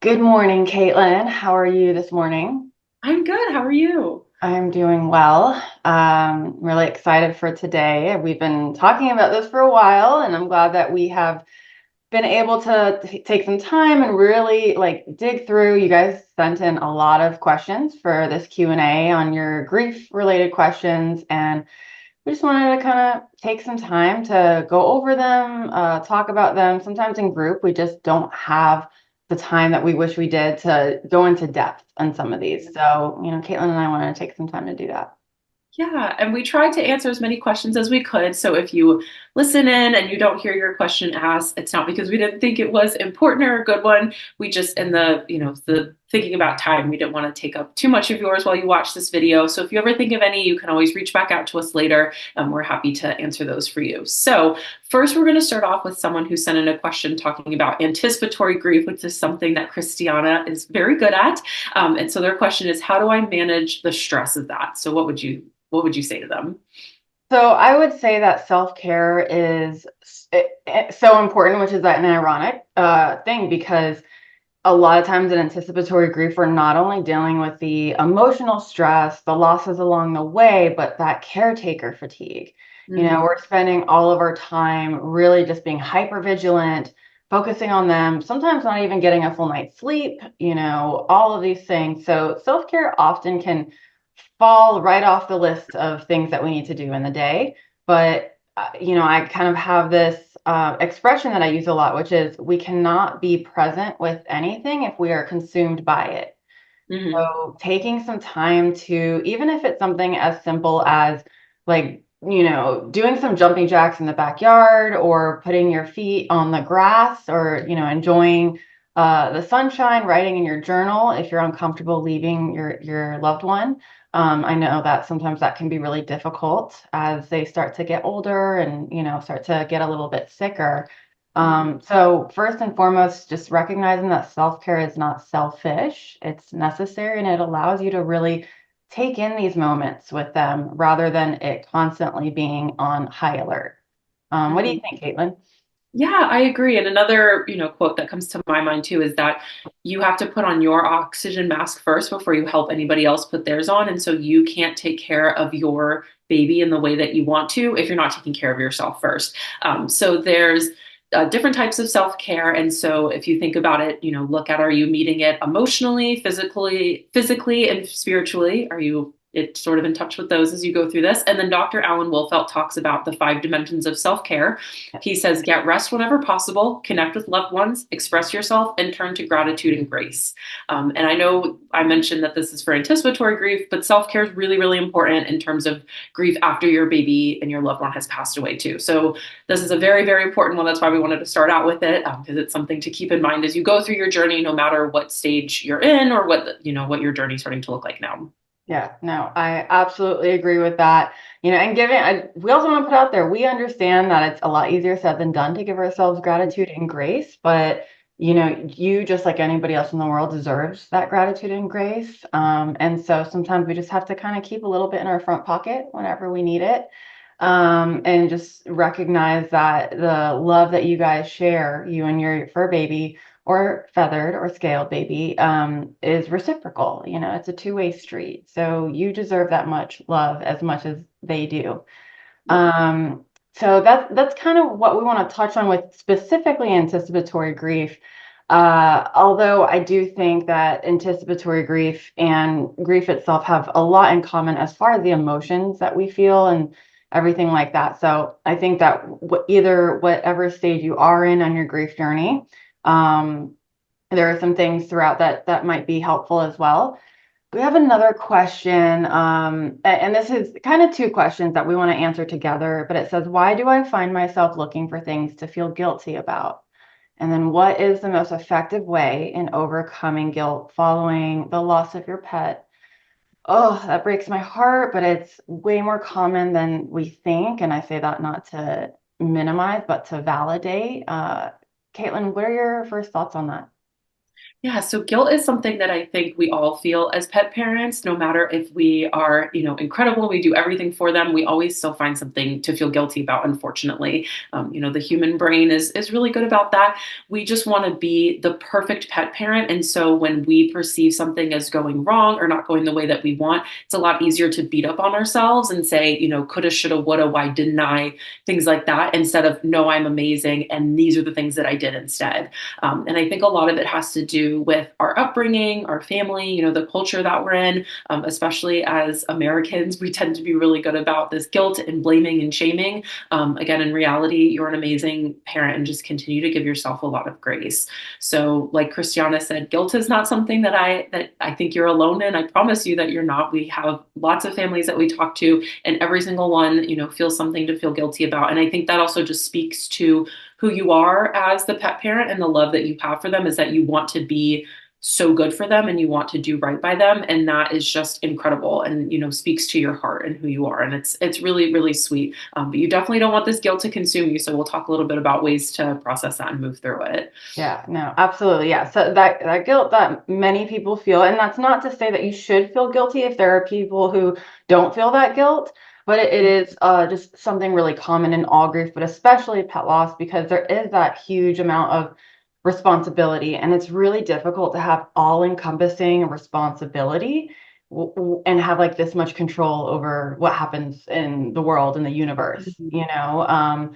Good morning, Caitlin. How are you this morning? I'm good. How are you? I'm doing well. Really excited for today. We've been talking about this for a while, and I'm glad that we have been able to take some time and really like dig through. You guys sent in a lot of questions for this Q&A on your grief related questions, and we just wanted to kind of take some time to go over them, talk about them. Sometimes in group, we just don't have the time that we wish we did to go into depth on some of these. So, Caitlin and I wanted to take some time to do that. Yeah, and we tried to answer as many questions as we could. So if you listen in and you don't hear your question asked, it's not because we didn't think it was important or a good one. We just, in the thinking about time, we didn't want to take up too much of yours while you watch this video. So if you ever think of any, you can always reach back out to us later. We're happy to answer those for you. So first, we're going to start off with someone who sent in a question talking about anticipatory grief, which is something that Christiana is very good at. And so their question is, how do I manage the stress of that? So what would you say to them? So I would say that self-care is so important, which is an ironic thing because a lot of times in anticipatory grief, we're not only dealing with the emotional stress, the losses along the way, but that caretaker fatigue. Mhm. We're spending all of our time really just being hyper vigilant, focusing on them, sometimes not even getting a full night's sleep, all of these things. So self-care often can fall right off the list of things that we need to do in the day. But, I kind of have this expression that I use a lot, which is we cannot be present with anything if we are consumed by it. Mhm. So taking some time to, even if it's something as simple as like, doing some jumping jacks in the backyard or putting your feet on the grass or, enjoying the sunshine, writing in your journal if you're uncomfortable leaving your loved one. I know that sometimes that can be really difficult as they start to get older and, start to get a little bit sicker. Mhm. So first and foremost, just recognizing that self-care is not selfish, it's necessary, and it allows you to really take in these moments with them rather than it constantly being on high alert. What do you Mhm. think, Caitlin? Yeah, I agree. And another, quote that comes to my mind too is that you have to put on your oxygen mask first before you help anybody else put theirs on. And so you can't take care of your baby in the way that you want to if you're not taking care of yourself first. So there's different types of self-care. And so if you think about it, look at, are you meeting it emotionally, physically, and spiritually? Are you it sort of in touch with those as you go through this? And then Dr. Alan Wolfelt talks about the 5 dimensions of self-care. He says, get rest whenever possible, connect with loved ones, express yourself, and turn to gratitude and grace. And I know I mentioned that this is for anticipatory grief, but self care is really, really important in terms of grief after your baby and your loved one has passed away, too. So, this is a very, very important one. That's why we wanted to start out with it, because it's something to keep in mind as you go through your journey, no matter what stage you're in or what your journey is starting to look like now. Yeah, no, I absolutely agree with that. And we also want to put out there, we understand that it's a lot easier said than done to give ourselves gratitude and grace, but you just like anybody else in the world deserves that gratitude and grace. And so sometimes we just have to kind of keep a little bit in our front pocket whenever we need it. And just recognize that the love that you guys share, you and your fur baby, or feathered or scaled baby, is reciprocal. It's a two-way street. So you deserve that much love as much as they do. Yep. So that's kind of what we want to touch on with specifically anticipatory grief. Although I do think that anticipatory grief and grief itself have a lot in common as far as the emotions that we feel and everything like that. So I think that either whatever stage you are in on your grief journey, um, there are some things throughout that might be helpful as well. We have another question, and this is kind of two questions that we want to answer together, but it says, why do I find myself looking for things to feel guilty about? And then what is the most effective way in overcoming guilt following the loss of your pet? Oh, that breaks my heart, but it's way more common than we think. And I say that not to minimize, but to validate. Caitlin, what are your first thoughts on that? Yeah, so guilt is something that I think we all feel as pet parents, no matter if we are, incredible, we do everything for them, we always still find something to feel guilty about, unfortunately. The human brain is really good about that. We just want to be the perfect pet parent. And so when we perceive something as going wrong or not going the way that we want, it's a lot easier to beat up on ourselves and say, coulda, shoulda, woulda, why didn't I? Things like that, instead of, no, I'm amazing. And these are the things that I did instead. And I think a lot of it has to do with our upbringing, our family, the culture that we're in, especially as Americans, we tend to be really good about this guilt and blaming and shaming. Again, in reality, you're an amazing parent and just continue to give yourself a lot of grace. So, like Christiana said, guilt is not something that I think you're alone in. I promise you that you're not. We have lots of families that we talk to, and every single one, feels something to feel guilty about. And I think that also just speaks to who you are as the pet parent and the love that you have for them, is that you want to be so good for them and you want to do right by them, and that is just incredible, and speaks to your heart and who you are, and it's really really sweet. But you definitely don't want this guilt to consume you, so we'll talk a little bit about ways to process that and move through it. Yeah, no, absolutely. Yeah. So that guilt that many people feel, and that's not to say that you should feel guilty if there are people who don't feel that guilt, but it is just something really common in all grief, but especially pet loss, because there is that huge amount of responsibility, and it's really difficult to have all-encompassing responsibility and have like this much control over what happens in the world, in the universe, Mhm. you know?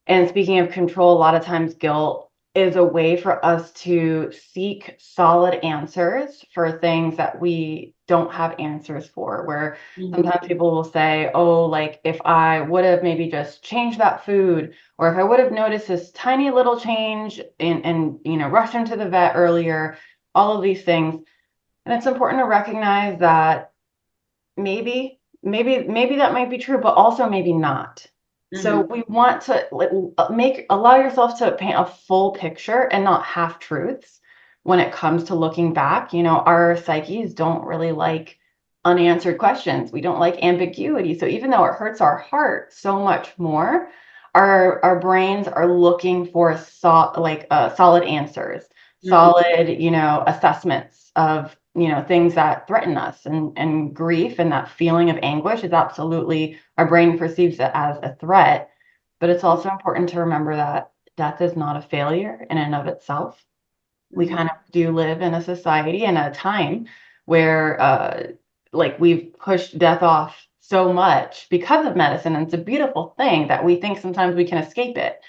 And speaking of control, a lot of times guilt is a way for us to seek solid answers for things that we don't have answers for. Where Mhm. sometimes people will say, oh, like if I would have maybe just changed that food, or if I would have noticed this tiny little change and rushed into the vet earlier, all of these things. And it's important to recognize that maybe that might be true, but also maybe not. So Mhm. we want to like, allow yourself to paint a full picture and not half truths when it comes to looking back. Our psyches don't really like unanswered questions. We don't like ambiguity. So even though it hurts our heart so much more, our brains are looking for solid answers, Mhm. solid, assessments of things that threaten us, and grief and that feeling of anguish is absolutely, our brain perceives it as a threat. But it's also important to remember that death is not a failure in and of itself. We kind Mhm. of do live in a society and a time where like we've pushed death off so much because of medicine, and it's a beautiful thing that we think sometimes we can escape it.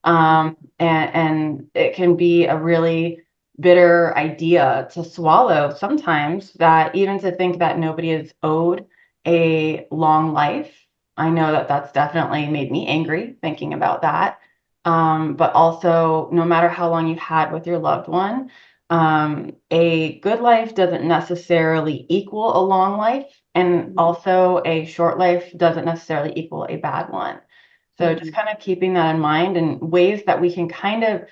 And it can be a really bitter idea to swallow sometimes, that even to think that nobody is owed a long life. I know that that's definitely made me angry thinking about that. But also, no matter how long you've had with your loved one, a good life doesn't necessarily equal a long life, and Mhm. also a short life doesn't necessarily equal a bad one. So just Mhm. kind of keeping that in mind, and ways that we can kind of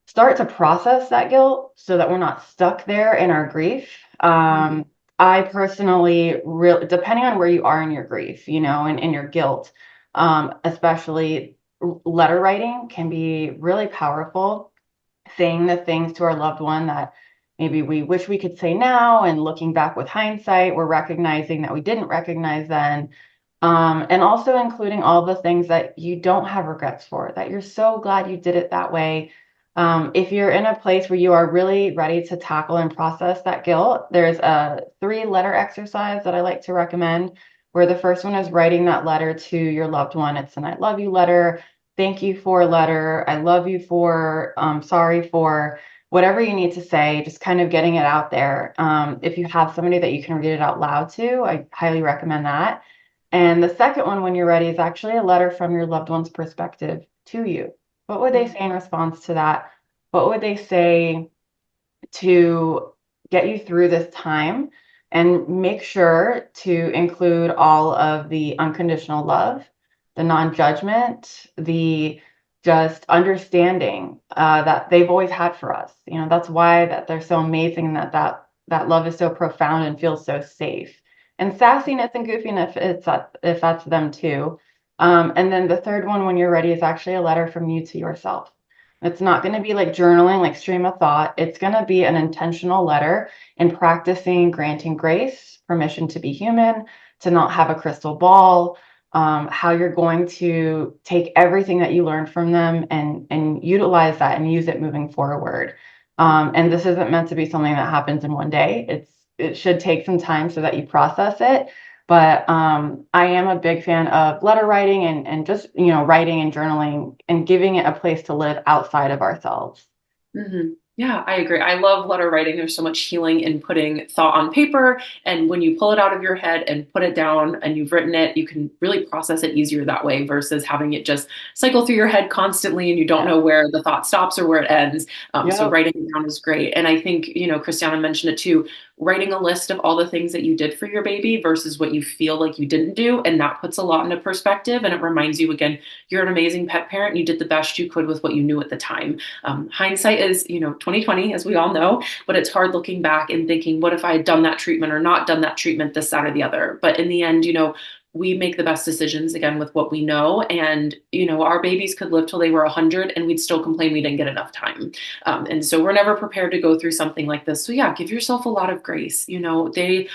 start to process that guilt so that we're not stuck there in our grief. Mhm. I personally, really, depending on where you are in your grief, and in your guilt, especially letter writing can be really powerful. Saying the things to our loved one that maybe we wish we could say now, and looking back with hindsight, we're recognizing that we didn't recognize then. And also including all the things that you don't have regrets for, that you're so glad you did it that way. If you're in a place where you are really ready to tackle and process that guilt, there's a 3-letter exercise that I like to recommend, where the first one is writing that letter to your loved one. It's an I love you letter, thank you for letter, I love you for, sorry for, whatever you need to say, just kind of getting it out there. If you have somebody that you can read it out loud to, I highly recommend that. And the second one, when you're ready, is actually a letter from your loved one's perspective to you. What would they Mhm. say in response to that? What would they say to get you through this time? And make sure to include all of the unconditional love, the non-judgment, the just understanding that they've always had for us. That's why that they're so amazing, and that love is so profound and feels so safe. And sassiness and goofiness, if that's them too. And then the third one, when you're ready, is actually a letter from you to yourself. It's not going to be like journaling, like stream of thought. It's going to be an intentional letter in practicing granting grace, permission to be human, to not have a crystal ball, how you're going to take everything that you learned from them and utilize that and use it moving forward. And this isn't meant to be something that happens in one day. It should take some time so that you process it. But I am a big fan of letter writing and just, writing and journaling and giving it a place to live outside of ourselves. Hmm. Yeah, I agree. I love letter writing. There's so much healing in putting thought on paper. And when you pull it out of your head and put it down and you've written it, you can really process it easier that way versus having it just cycle through your head constantly and you don't Yeah. know where the thought stops or where it ends. So Yep. writing it down is great. And I think, Christiana mentioned it too, writing a list of all the things that you did for your baby versus what you feel like you didn't do. And that puts a lot into perspective. And it reminds you again, you're an amazing pet parent. You did the best you could with what you knew at the time. Hindsight is, 2020, as we all know, but it's hard looking back and thinking, what if I had done that treatment or not done that treatment, this, that, or the other. But in the end, we make the best decisions again with what we know. And, our babies could live till they were 100 and we'd still complain we didn't get enough time. And so we're never prepared to go through something like this. So yeah, give yourself a lot of grace. They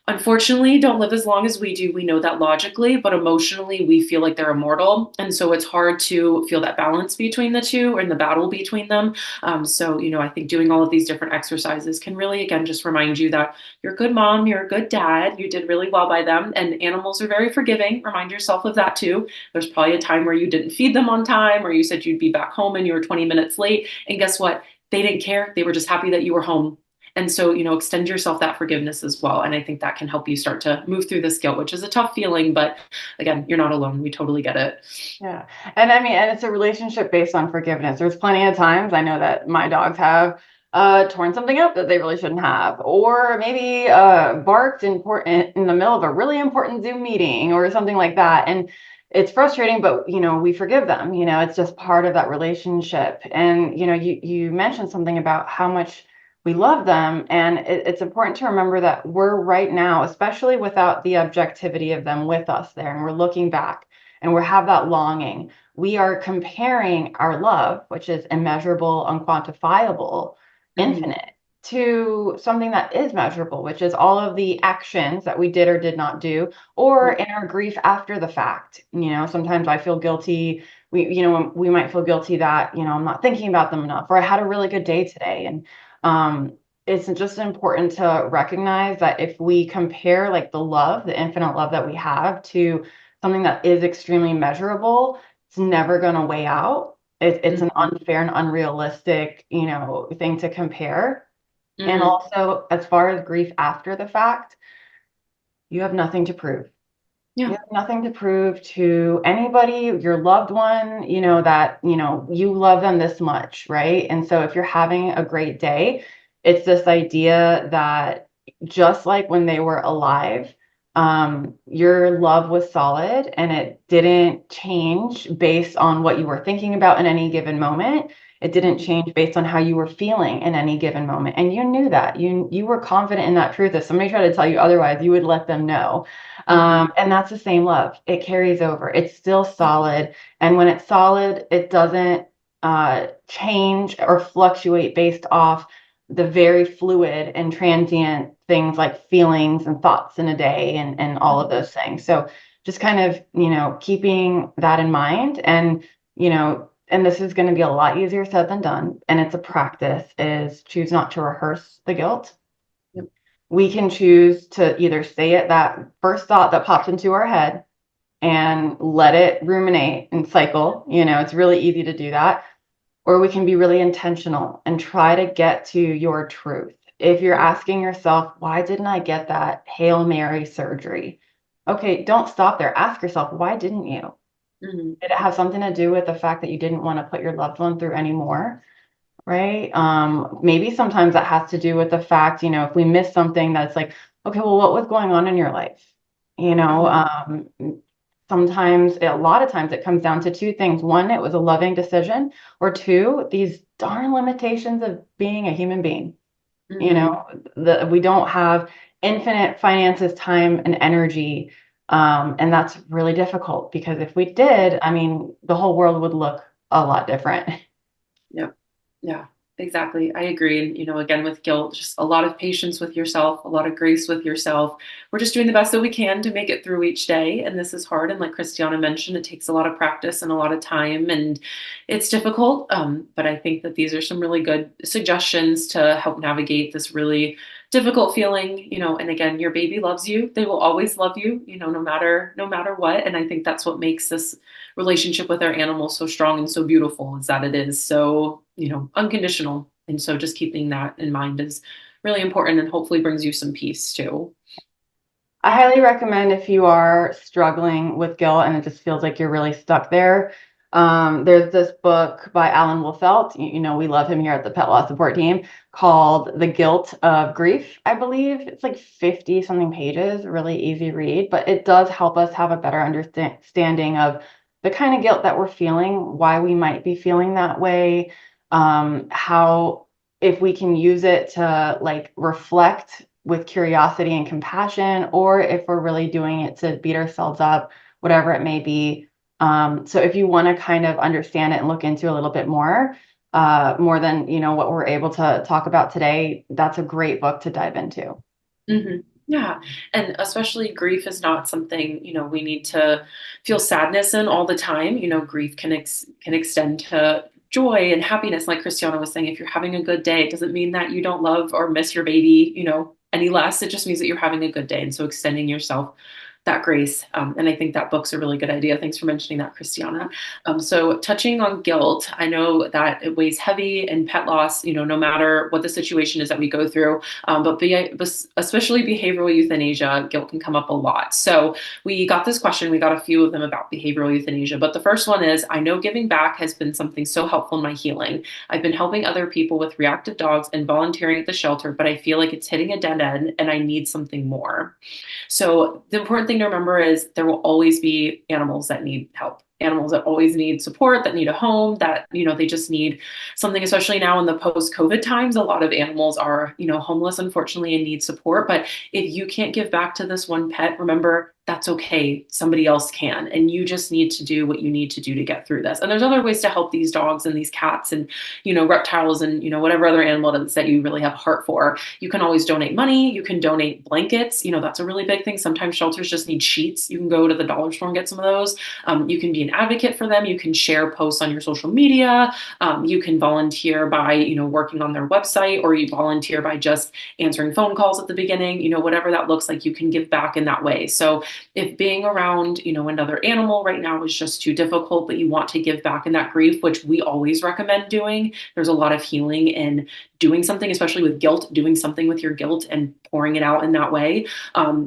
unfortunately don't live as long as we do. We know that logically, but emotionally, we feel like they're immortal. And so it's hard to feel that balance between the two and the battle between them. I think doing all of these different exercises can really, again, just remind you that you're a good mom, you're a good dad, you did really well by them. And animals are very forgiving. Remind yourself of that too. There's probably a time where you didn't feed them on time, or you said you'd be back home and you were 20 minutes late. And guess what? They didn't care. They were just happy that you were home. And so, extend yourself that forgiveness as well. And I think that can help you start to move through this guilt, which is a tough feeling. But again, you're not alone. We totally get it. Yeah. And I mean, and it's a relationship based on forgiveness. There's plenty of times I know that my dogs have torn something up that they really shouldn't have, or maybe barked in the middle of a really important Zoom meeting or something like that. And it's frustrating, but we forgive them. It's just part of that relationship. And you mentioned something about how much we love them, and it's important to remember that we're right now, especially without the objectivity of them with us there, and we're looking back and we have that longing. We are comparing our love, which is immeasurable, unquantifiable, Mhm. infinite, to something that is measurable, which is all of the actions that we did or did not do, or in our grief after the fact. Sometimes I feel guilty. We might feel guilty that, I'm not thinking about them enough, or I had a really good day today. And it's just important to recognize that if we compare like the infinite love that we have to something that is extremely measurable, it's never going to weigh out. It's an Mhm. unfair and unrealistic, thing to compare. And Mhm. also, as far as grief after the fact, you have nothing to prove. You Yeah. have nothing to prove to anybody, your loved one, that, you love them this much, right? And so if you're having a great day, it's this idea that just like when they were alive, your love was solid and it didn't change based on what you were thinking about in any given moment. It didn't Mhm. change based on how you were feeling in any given moment. And you knew that. You were confident in that truth. If somebody tried to tell you otherwise, you would let them know. Mhm. And that's the same love. It carries over. It's still solid. And when it's solid, it doesn't change or fluctuate based off the very fluid and transient things like feelings and thoughts in a day and all of those things. So just kind of, keeping that in mind and this is going to be a lot easier said than done. And it's a practice is choose not to rehearse the guilt. Yep. We can choose to either say it that first thought that pops into our head and let it ruminate and cycle. It's really easy to do that. Or we can be really intentional and try to get to your truth. If you're asking yourself, why didn't I get that Hail Mary surgery? Okay, don't stop there. Ask yourself, why didn't you? Mhm. Did it have something to do with the fact that you didn't want to put your loved one through anymore? Right? Maybe sometimes that has to do with the fact, if we miss something that's like, okay, well, what was going on in your life? You know, Mhm. um, Sometimes, a lot of times it comes down to two things. One, it was a loving decision, or two, these darn limitations of being a human being. You Mhm. know, we don't have infinite finances, time, and energy. And that's really difficult because if we did, I mean, the whole world would look a lot different. Yeah, exactly. I agree. And, again, with guilt, just a lot of patience with yourself, a lot of grace with yourself. We're just doing the best that we can to make it through each day. And this is hard. And like Christiana mentioned, it takes a lot of practice and a lot of time, and it's difficult. But I think that these are some really good suggestions to help navigate this really difficult feeling, and again, your baby loves you. They will always love you, no matter what. And I think that's what makes this relationship with our animals so strong and so beautiful, is that it is so, unconditional. And so just keeping that in mind is really important, and hopefully brings you some peace too. I highly recommend if you are struggling with guilt and it just feels like you're really stuck there. There's this book by Alan Wolfelt. We love him here at the Pet Law Support Team, called The Guilt of Grief, I believe. It's like 50 something pages, really easy read, but it does help us have a better understanding of the kind of guilt that we're feeling, why we might be feeling that way, how if we can use it to like reflect with curiosity and compassion, or if we're really doing it to beat ourselves up, whatever it may be. So if you want to kind of understand it and look into a little bit more than what we're able to talk about today, that's a great book to dive into. Yeah. And especially grief is not something, we need to feel sadness in all the time. Grief can extend to joy and happiness. Like Christiana was saying, if you're having a good day, it doesn't mean that you don't love or miss your baby, any less. It just means that you're having a good day. And so extending yourself that grace. And I think that book's a really good idea. Thanks for mentioning that, Christiana. So touching on guilt, I know that it weighs heavy in pet loss, no matter what the situation is that we go through. But especially behavioral euthanasia, guilt can come up a lot. So we got this question, we got a few of them about behavioral euthanasia. But the first one is, I know giving back has been something so helpful in my healing. I've been helping other people with reactive dogs and volunteering at the shelter, but I feel like it's hitting a dead end and I need something more. So the important thing to remember is there will always be animals that need help. Animals that always need support, that need a home, that, they just need something, especially now in the post-COVID times. A lot of animals are, homeless, unfortunately, and need support. But if you can't give back to this one pet, remember that's okay. Somebody else can. And you just need to do what you need to do to get through this. And there's other ways to help these dogs and these cats and, reptiles and, whatever other animal it is that you really have heart for. You can always donate money. You can donate blankets. That's a really big thing. Sometimes shelters just need sheets. You can go to the dollar store and get some of those. You can be an advocate for them. You can share posts on your social media. You can volunteer by, working on their website, or you volunteer by just answering phone calls at the beginning, whatever that looks like, you can give back in that way. So if being around, another animal right now is just too difficult, but you want to give back in that grief, which we always recommend doing, there's a lot of healing in doing something, especially with guilt, doing something with your guilt and pouring it out in that way.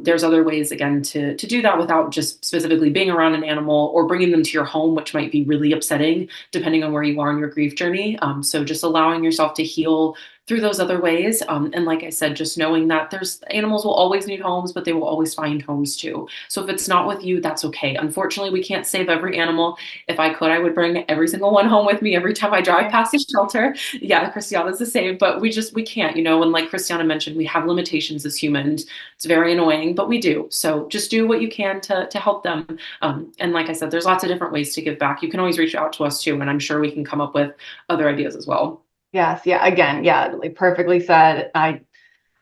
There's other ways, again, to do that without just specifically being around an animal or bringing them to your home, which might be really upsetting depending on where you are in your grief journey. So just allowing yourself to heal through those other ways. And like I said, just knowing that there's animals will always need homes, but they will always find homes too. So if it's not with you, that's okay. Unfortunately, we can't save every animal. If I could, I would bring every single one home with me every time I drive past a shelter. Yeah, Christiana's the same, but we can't, and like Christiana mentioned, we have limitations as humans. It's very annoying, but we do. So just do what you can to help them. And like I said, there's lots of different ways to give back. You can always reach out to us too, and I'm sure we can come up with other ideas as well. Yes, yeah, again, yeah, like perfectly said. I'm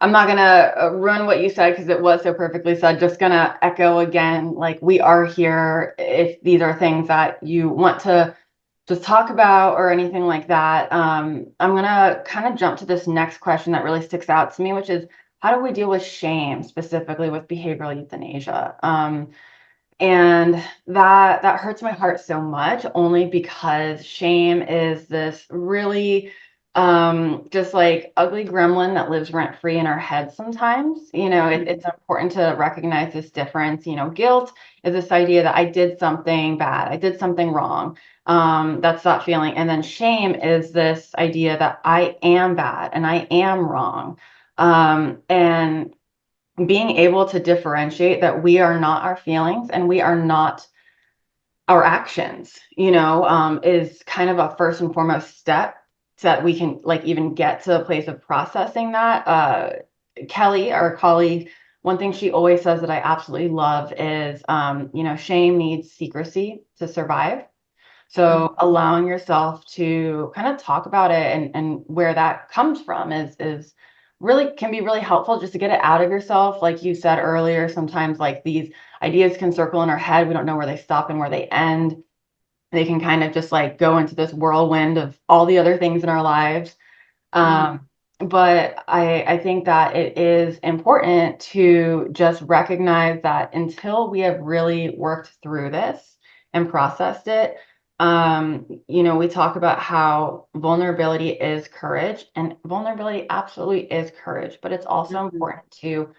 not gonna ruin what you said because it was so perfectly said. Just gonna echo again, like we are here if these are things that you want to just talk about or anything like that. I'm gonna kind of jump to this next question that really sticks out to me, which is how do we deal with shame, specifically with behavioral euthanasia? And that hurts my heart so much, only because shame is this really just like ugly gremlin that lives rent free in our heads sometimes. It's important to recognize this difference. Guilt is this idea that I did something bad, I did something wrong. That's that feeling. And then shame is this idea that I am bad and I am wrong. And being able to differentiate that we are not our feelings and we are not our actions, is kind of a first and foremost step so that we can like even get to a place of processing that. Kelly, our colleague, one thing she always says that I absolutely love is, shame needs secrecy to survive. Mhm. So allowing yourself to kind of talk about it and where that comes from is really can be really helpful just to get it out of yourself. Like you said earlier, sometimes like these ideas can circle in our head. We don't know where they stop and where they end. They can kind of just like go into this whirlwind of all the other things in our lives. Mhm. Um, but I think that it is important to just recognize that until we have really worked through this and processed it, we talk about how vulnerability is courage, and vulnerability absolutely is courage, but it's also Mhm. important to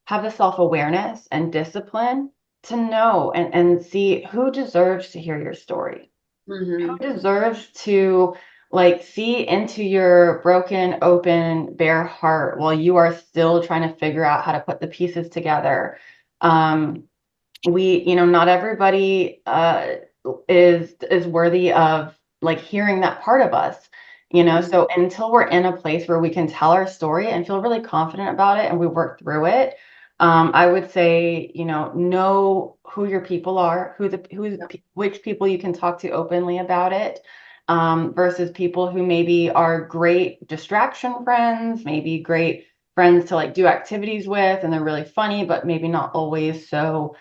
have the self-awareness and discipline to know and see who deserves to hear your story, Mhm. who deserves to like see into your broken, open, bare heart while you are still trying to figure out how to put the pieces together. Um, not everybody is worthy of like hearing that part of us. Mhm. So until we're in a place where we can tell our story and feel really confident about it and we work through it, I would say, know who your people are, Yep. which people you can talk to openly about it, versus people who maybe are great distraction friends, maybe great friends to like do activities with, and they're really funny, but maybe not always so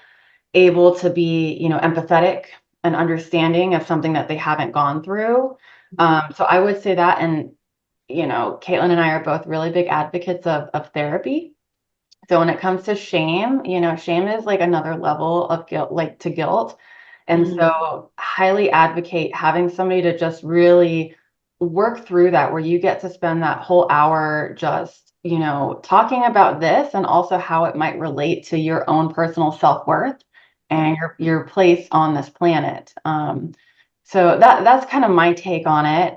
able to be, empathetic and understanding of something that they haven't gone through. Mhm. So I would say that, and Caitlin and I are both really big advocates of therapy. So when it comes to shame, shame is like another level of guilt, like to guilt. And Mhm. so highly advocate having somebody to just really work through that, where you get to spend that whole hour just, talking about this and also how it might relate to your own personal self-worth Yep. and your place on this planet. So that's kind of my take on it.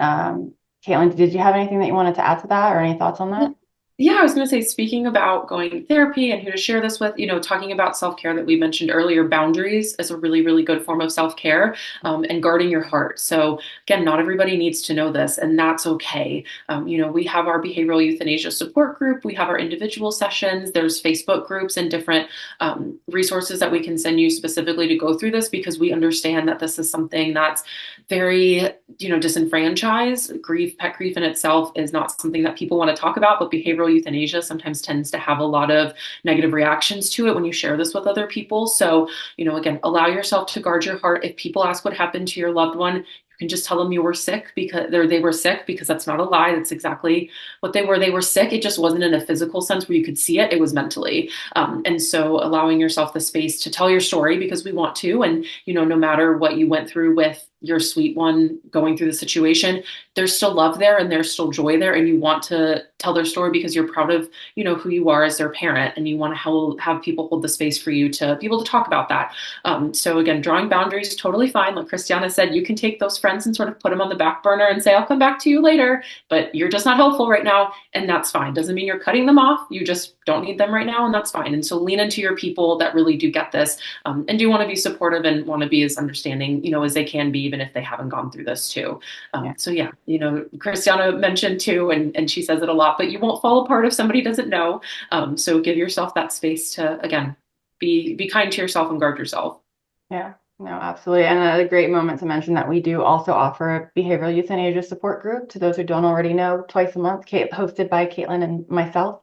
Caitlin, did you have anything that you wanted to add to that or any thoughts on that? Yeah, I was going to say, speaking about going to therapy and who to share this with, talking about self care that we mentioned earlier, boundaries is a really, really good form of self care, and guarding your heart. So, again, not everybody needs to know this, and that's okay. We have our behavioral euthanasia support group, we have our individual sessions, there's Facebook groups and different resources that we can send you specifically to go through this because we understand that this is something that's very disenfranchised. Pet grief in itself is not something that people want to talk about, but behavioral euthanasia sometimes tends to have a lot of negative reactions to it when you share this with other people. So, again, allow yourself to guard your heart. If people ask what happened to your loved one, you can just tell them you were sick because they were sick, because that's not a lie. That's exactly what they were. They were sick. It just wasn't in a physical sense where you could see it. It was mentally. And so allowing yourself the space to tell your story because we want to, and no matter what you went through with your sweet one going through the situation, there's still love there and there's still joy there, and you want to tell their story because you're proud of who you are as their parent, and you want to have people hold the space for you to be able to talk about that. So again, drawing boundaries, totally fine. Like Christiana said, you can take those friends and sort of put them on the back burner and say, I'll come back to you later, but you're just not helpful right now, and that's fine. Doesn't mean you're cutting them off, you just don't need them right now, and that's fine. And so lean into your people that really do get this, and do want to be supportive and want to be as understanding as they can be, even if they haven't gone through this too. Yeah. So yeah, Christiana mentioned too, and she says it a lot, but you won't fall apart if somebody doesn't know. So give yourself that space to, again, be kind to yourself and guard yourself. Yeah, no, absolutely. And a great moment to mention that we do also offer a behavioral euthanasia support group to those who don't already know, twice a month, hosted by Caitlin and myself.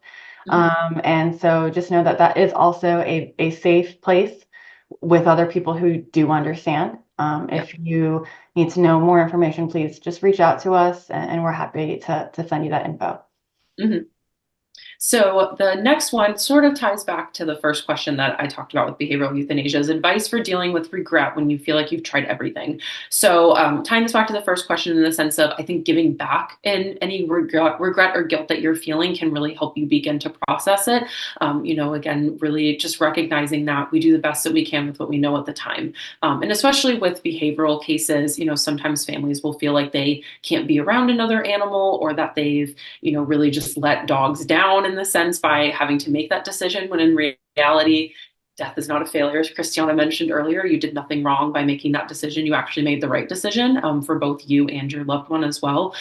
Mhm. And so just know that that is also a safe place with other people who do understand. Yep. If you need to know more information, please just reach out to us and we're happy to send you that info. Mhm. So the next one sort of ties back to the first question that I talked about with behavioral euthanasia, is advice for dealing with regret when you feel like you've tried everything. So tying this back to the first question in the sense of, I think giving back in any regret or guilt that you're feeling can really help you begin to process it. Again, really just recognizing that we do the best that we can with what we know at the time. And especially with behavioral cases, sometimes families will feel like they can't be around another animal, or that they've really just let dogs down in the sense by having to make that decision, when in reality, death is not a failure. As Christiana mentioned earlier, you did nothing wrong by making that decision. You actually made the right decision, for both you and your loved one as well.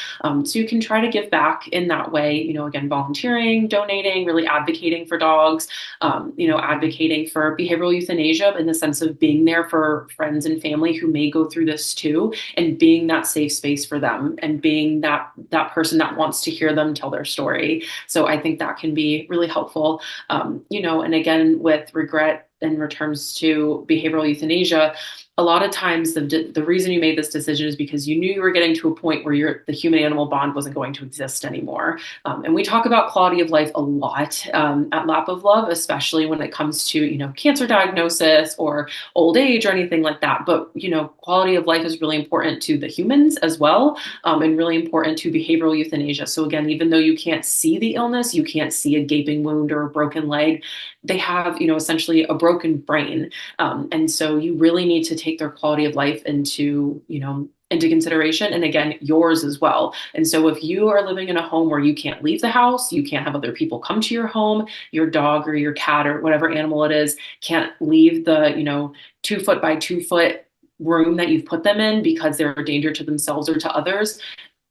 So you can try to give back in that way, again, volunteering, donating, really advocating for dogs, advocating for behavioral euthanasia in the sense of being there for friends and family who may go through this too, and being that safe space for them, and being that person that wants to hear them tell their story. So I think that can be really helpful. And again, with regret in returns to behavioral euthanasia, a lot of times the reason you made this decision is because you knew you were getting to a point where the human animal bond wasn't going to exist anymore. And we talk about quality of life a lot at Lap of Love, especially when it comes to cancer diagnosis or old age or anything like that. But quality of life is really important to the humans as well, and really important to behavioral euthanasia. So again, even though you can't see the illness, you can't see a gaping wound or a broken leg, they have essentially a broken brain, and so you really need to take their quality of life into consideration, and again, yours as well. And so if you are living in a home where you can't leave the house, you can't have other people come to your home, your dog or your cat or whatever animal it is can't leave the 2 foot by 2 foot room that you've put them in because they're a danger to themselves or to others,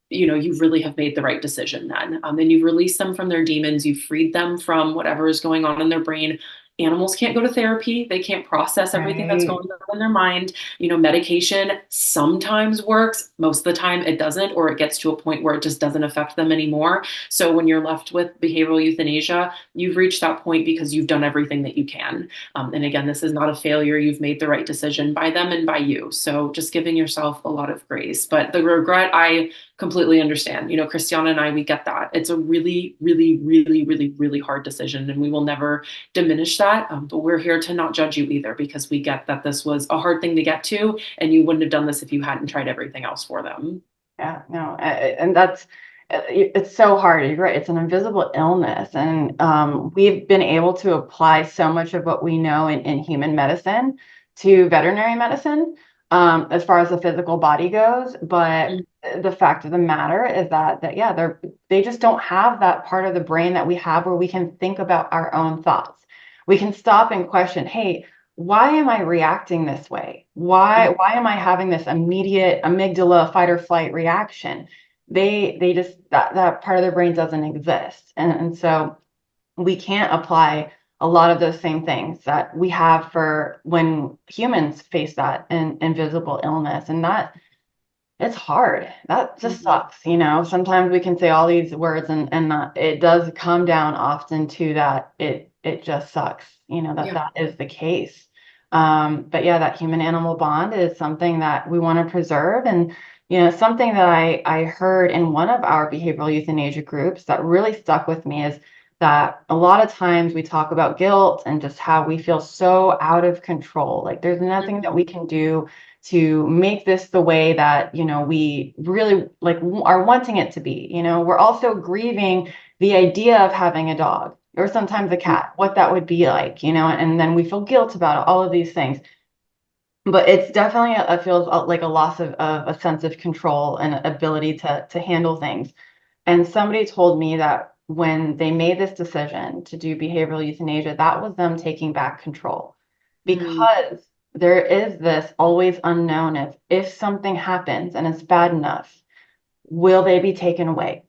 you really have made the right decision then. And you've released them from their demons. You've freed them from whatever is going on in their brain. Animals can't go to therapy. They can't process everything that's Right. going on in their mind. Medication sometimes works. Most of the time it doesn't, or it gets to a point where it just doesn't affect them anymore. So when you're left with behavioral euthanasia, you've reached that point because you've done everything that you can. And again, this is not a failure. You've made the right decision by them and by you. So just giving yourself a lot of grace. But the regret, I completely understand. Christiana and I, we get that. It's a really, really, really, really, really hard decision, and we will never diminish that. But we're here to not judge you either, because we get that this was a hard thing to get to, and you wouldn't have done this if you hadn't tried everything else for them. Yeah, no, and it's so hard. You're right. It's an invisible illness, and we've been able to apply so much of what we know in human medicine to veterinary medicine, as far as the physical body goes. But the fact of the matter is that yeah, they just don't have that part of the brain that we have where we can think about our own thoughts. We can stop and question, hey, why am I reacting this way? Why am I having this immediate amygdala fight or flight reaction? They just that part of their brain doesn't exist. And so we can't apply a lot of those same things that we have for when humans face that invisible illness. And that it's hard. That just Mhm. sucks. Sometimes we can say all these words and not, it does come down often to that it just sucks, that Yeah. that is the case. But yeah, that human animal bond is something that we want to preserve. And something that I heard in one of our behavioral euthanasia groups that really stuck with me is that a lot of times we talk about guilt and just how we feel so out of control. Like there's nothing that Mhm. we can do to make this the way that we really like are wanting it to be. We're also grieving the idea of having a dog or sometimes a cat, what that would be like, and then we feel guilt about it, all of these things. But it's definitely feels like a loss of a sense of control and ability to handle things. And somebody told me that when they made this decision to do behavioral euthanasia, that was them taking back control, Mhm. because there is this always unknown of if something happens and it's bad enough, will they be taken away?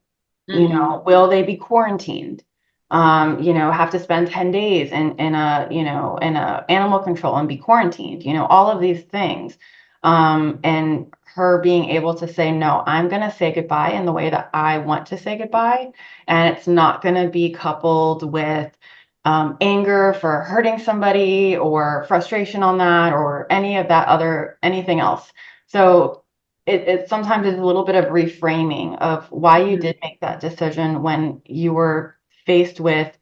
Mhm. Will they be quarantined? Have to spend 10 days in a animal control and be quarantined, all of these things. And her being able to say, no, I'm going to say goodbye in the way that I want to say goodbye. And it's not going to be coupled with anger for hurting somebody or frustration on that or any of that anything else. So it sometimes is a little bit of reframing of why you Mhm. did make that decision when you were faced with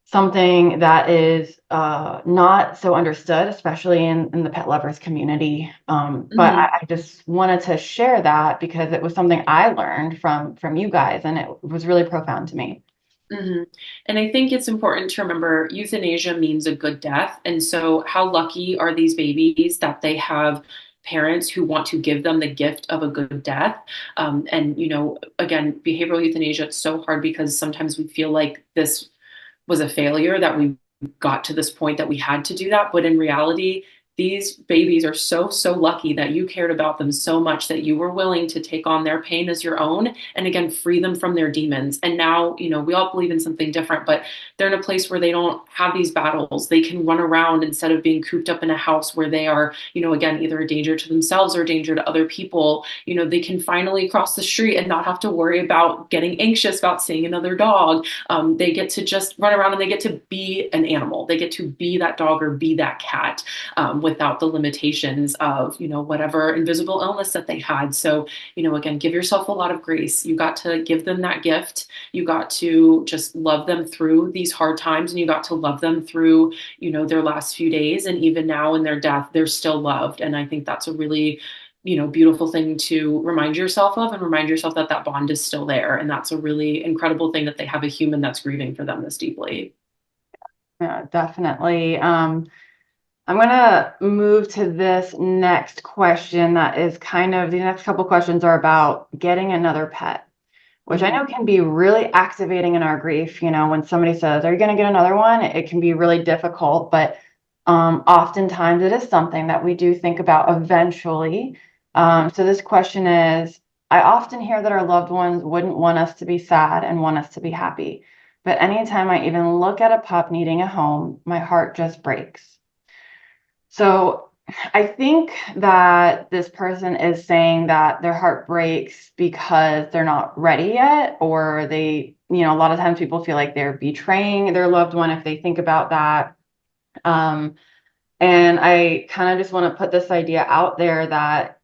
something that is not so understood, especially in the pet lovers community. But Mhm. I just wanted to share that because it was something I learned from you guys, and it was really profound to me. Hmm. And I think it's important to remember euthanasia means a good death. And so, how lucky are these babies that they have parents who want to give them the gift of a good death? And, again, behavioral euthanasia, it's so hard because sometimes we feel like this was a failure, that we got to this point that we had to do that. But in reality, these babies are so, so lucky that you cared about them so much that you were willing to take on their pain as your own and again, free them from their demons. And now, we all believe in something different, but they're in a place where they don't have these battles. They can run around instead of being cooped up in a house where they are, again, either a danger to themselves or a danger to other people. They can finally cross the street and not have to worry about getting anxious about seeing another dog. They get to just run around and they get to be an animal. They get to be that dog or be that cat, without the limitations of, whatever invisible illness that they had. So, again, give yourself a lot of grace. You got to give them that gift. You got to just love them through these hard times, and you got to love them through, their last few days. And even now in their death, they're still loved. And I think that's a really, beautiful thing to remind yourself of, and remind yourself that that bond is still there. And that's a really incredible thing that they have a human that's grieving for them this deeply. Yeah, definitely. I'm going to move to this next question that is kind of the next couple questions are about getting another pet, which I know can be really activating in our grief. When somebody says, "Are you going to get another one?" It can be really difficult, but oftentimes it is something that we do think about eventually. So this question is, I often hear that our loved ones wouldn't want us to be sad and want us to be happy. But anytime I even look at a pup needing a home, my heart just breaks. So I think that this person is saying that their heart breaks because they're not ready yet, or a lot of times people feel like they're betraying their loved one if they think about that. Um, and I kind of just want to put this idea out there that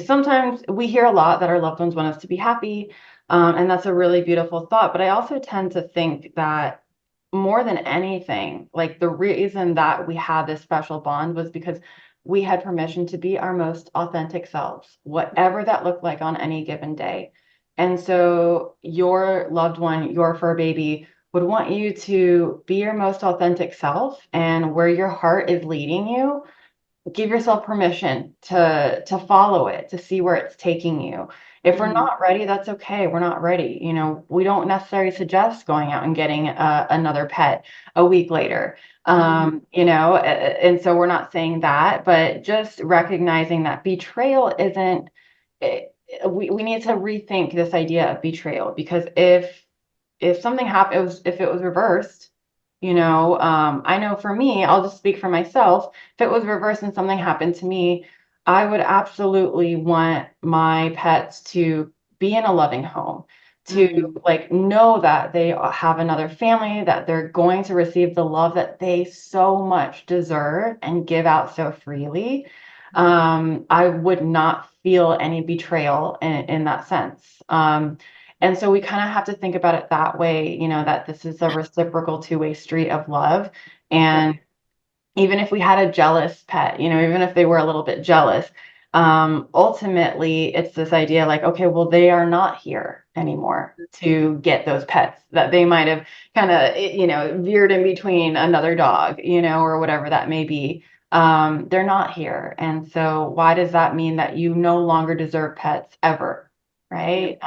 sometimes we hear a lot that our loved ones want us to be happy. And that's a really beautiful thought. But I also tend to think that more than anything, like the reason that we had this special bond was because we had permission to be our most authentic selves, whatever that looked like on any given day. And so your loved one, your fur baby, would want you to be your most authentic self, and where your heart is leading you, give yourself permission to follow it, to see where it's taking you. If we're not ready, that's okay. We're not ready. We don't necessarily suggest going out and getting another pet a week later. And so we're not saying that, but just recognizing that betrayal isn't. We need to rethink this idea of betrayal, because if something happened, if it was reversed, I know for me, I'll just speak for myself. If it was reversed and something happened to me, I would absolutely want my pets to be in a loving home, to like know that they have another family, that they're going to receive the love that they so much deserve and give out so freely. I would not feel any betrayal in that sense. And so we kind of have to think about it that way, that this is a reciprocal two-way street of love. And even if we had a jealous pet, even if they were a little bit jealous, ultimately it's this idea like, okay, well, they are not here anymore to get those pets that they might have kind of, veered in between another dog, or whatever that may be. They're not here. And so why does that mean that you no longer deserve pets ever? Right.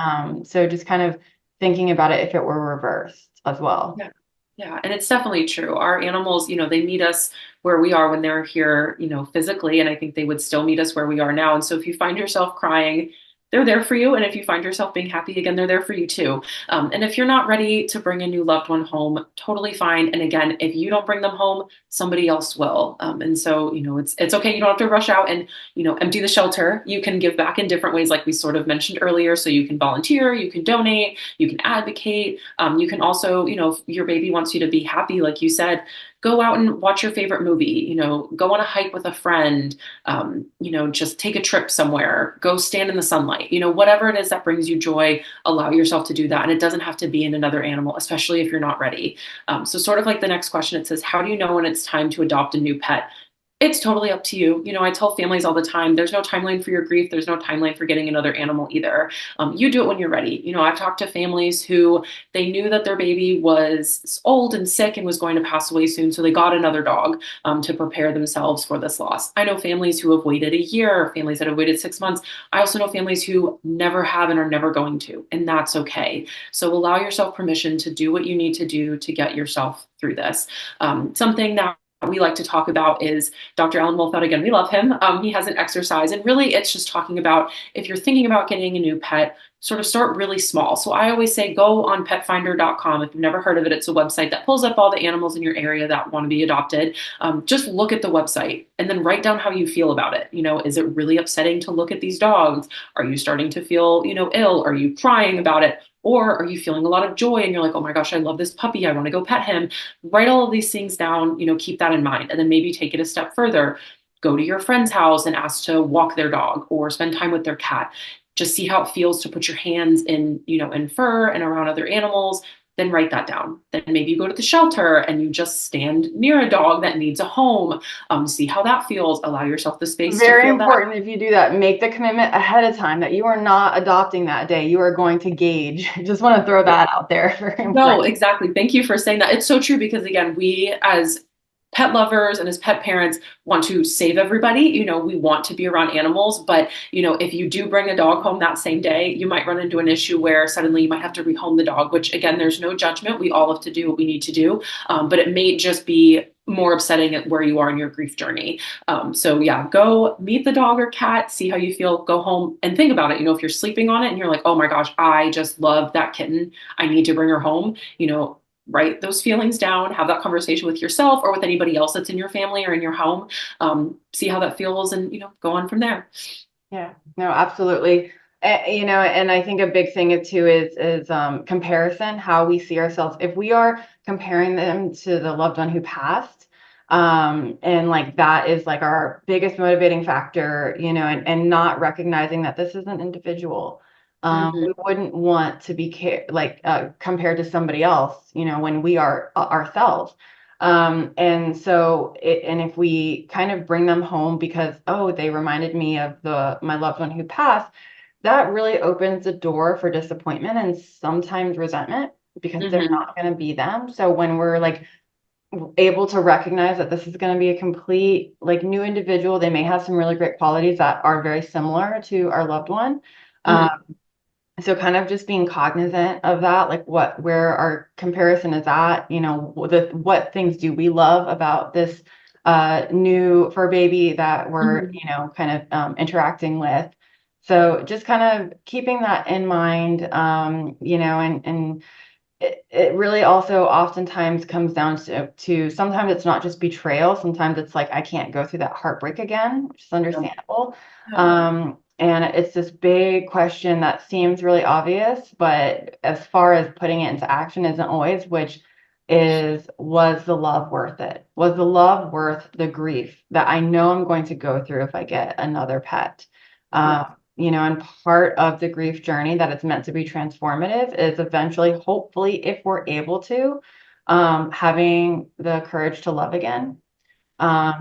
So just kind of thinking about it if it were reversed as well. Yeah. Yeah. And it's definitely true. Our animals, they meet us where we are when they're here, physically. And I think they would still meet us where we are now. And so if you find yourself crying, they're there for you. And if you find yourself being happy again, they're there for you too. And if you're not ready to bring a new loved one home, totally fine. And again, if you don't bring them home, somebody else will. And so, it's okay. You don't have to rush out and, empty the shelter. You can give back in different ways, like we sort of mentioned earlier. So you can volunteer, you can donate, you can advocate. You can also, if your baby wants you to be happy, like you said, go out and watch your favorite movie, go on a hike with a friend, just take a trip somewhere, go stand in the sunlight, whatever it is that brings you joy, allow yourself to do that. And it doesn't have to be in another animal, especially if you're not ready. So sort of like the next question, it says, how do you know when it's time to adopt a new pet? It's totally up to you. I tell families all the time, there's no timeline for your grief. There's no timeline for getting another animal either. You do it when you're ready. I've talked to families who they knew that their baby was old and sick and was going to pass away soon. So they got another dog to prepare themselves for this loss. I know families who have waited a year, families that have waited 6 months. I also know families who never have and are never going to, and that's okay. So allow yourself permission to do what you need to do to get yourself through this. Something that we like to talk about is Dr. Alan Wolfelt. Again, we love him. He has an exercise, and really it's just talking about if you're thinking about getting a new pet, sort of start really small. So I always say go on petfinder.com. If you've never heard of it, it's a website that pulls up all the animals in your area that want to be adopted. Just look at the website and then write down how you feel about it. Is it really upsetting to look at these dogs? Are you starting to feel, ill? Are you crying about it? Or are you feeling a lot of joy and you're like, oh my gosh, I love this puppy. I want to go pet him. Write all of these things down, keep that in mind. And then maybe take it a step further. Go to your friend's house and ask to walk their dog or spend time with their cat. Just see how it feels to put your hands in fur and around other animals. Then write that down. Then maybe you go to the shelter and you just stand near a dog that needs a home. See how that feels. Allow yourself the space to Very feel that. important if you do that, make the commitment ahead of time that you are not adopting that day. You are going to gauge. Just want to throw that out there. Very No, important. exactly. Thank you for saying that. It's so true because again, we as pet lovers and as pet parents want to save everybody. We want to be around animals, but if you do bring a dog home that same day, you might run into an issue where suddenly you might have to rehome the dog, which again, there's no judgment. We all have to do what we need to do. But it may just be more upsetting at where you are in your grief journey. So yeah, go meet the dog or cat, see how you feel, go home and think about it. If you're sleeping on it and you're like, oh my gosh, I just love that kitten. I need to bring her home, write those feelings down, have that conversation with yourself or with anybody else that's in your family or in your home. See how that feels and, go on from there. Yeah, no, absolutely. And I think a big thing too is comparison, how we see ourselves. If we are comparing them to the loved one who passed, and like that is like our biggest motivating factor, and not recognizing that this is an individual. Mhm. We wouldn't want to be compared to somebody else, when we are ourselves. And so and if we kind of bring them home because, oh, they reminded me of my loved one who passed, that really opens the door for disappointment and sometimes resentment because they're Mhm. not going to be them. So when we're like able to recognize that this is going to be a complete like new individual, they may have some really great qualities that are very similar to our loved one. Mhm. So kind of just being cognizant of that, like where our comparison is at, what things do we love about this new fur baby that we're, Mhm. kind of interacting with. So just kind of keeping that in mind, and it really also oftentimes comes down to sometimes it's not just betrayal. Sometimes it's like, I can't go through that heartbreak again, which is Yeah. understandable. Yeah. And it's this big question that seems really obvious, but as far as putting it into action isn't always, which is, was the love worth it? Was the love worth the grief that I know I'm going to go through if I get another pet? Yeah. And part of the grief journey that it's meant to be transformative is eventually, hopefully, if we're able to, having the courage to love again,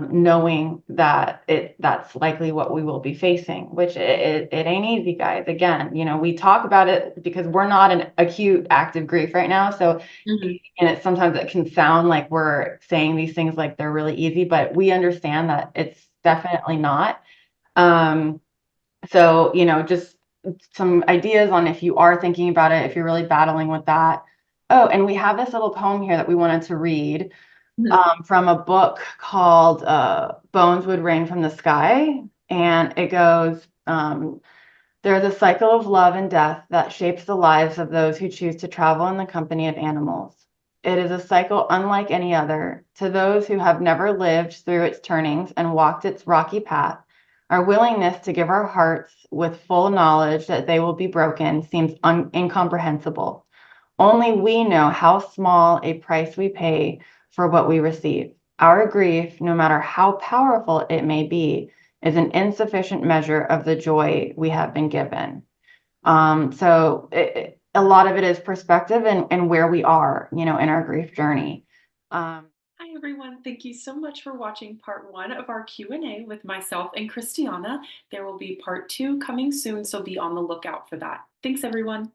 knowing that that's likely what we will be facing, which it ain't easy, guys. Again, we talk about it because we're not in acute active grief right now. So, Mhm. and sometimes it can sound like we're saying these things like they're really easy, but we understand that it's definitely not. Um, so, just some ideas on if you are thinking about it, if you're really battling with that. Oh, and we have this little poem here that we wanted to read Mhm. from a book called Bones Would Rain from the Sky. And it goes, there's a cycle of love and death that shapes the lives of those who choose to travel in the company of animals. It is a cycle unlike any other. To those who have never lived through its turnings and walked its rocky path, our willingness to give our hearts with full knowledge that they will be broken seems incomprehensible. Only we know how small a price we pay for what we receive. Our grief, no matter how powerful it may be, is an insufficient measure of the joy we have been given. So a lot of it is perspective and where we are, in our grief journey. Um, Hi everyone. Thank you so much for watching part 1 of our Q&A with myself and Christiana. There will be part 2 coming soon, so be on the lookout for that. Thanks everyone.